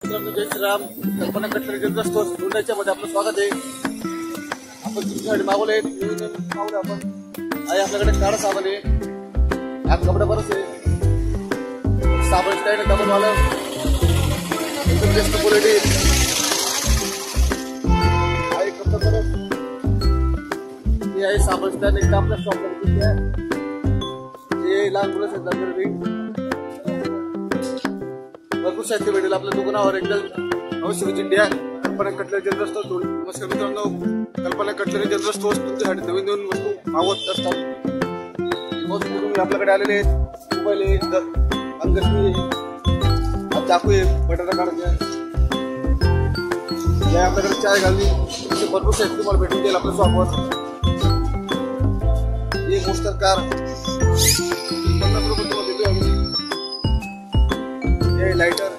जय श्रीराम. कल्पना cutlery general stores मध्ये आपलं स्वागत आहे. आपण तुमच्यासाठी मागवले मागवले आपण आहे. आपल्याकडे काढा साबण आहे, ह्यात कपडे बरंच आहे. साबण स्टँड डबल वाला एकदम बेस्ट क्वालिटी आहे. कपडे बरंच हे आहे. साबण स्टँड एकदा आपल्या शॉपमध्ये आहे. हे लहान मुलं आहेत भरपूर साहित्य भेटेल आपल्या दुकानावर. एकदम अवश्य विजिट द्या. कल्पना कटलरी जनरल स्टोअर्स. नमस्कार मित्रांनो, कल्पना कटलरी जनरल स्टोअर्स तुमच्यासाठी नवीन नवीन वस्तू मागवत असतात. वस्तू आपल्याकडे आलेले आहेत. मोबाईल आहे, अंगठी, चाकू आहे, बटाटा काढायचे, आपल्याकडे चाय घालली, भरपूर साहित्य तुम्हाला भेटून जाईल आपल्या शॉपवर. ही मोस्टर कार 50 रुपये तुम्हाला देतो आम्ही. लाइटर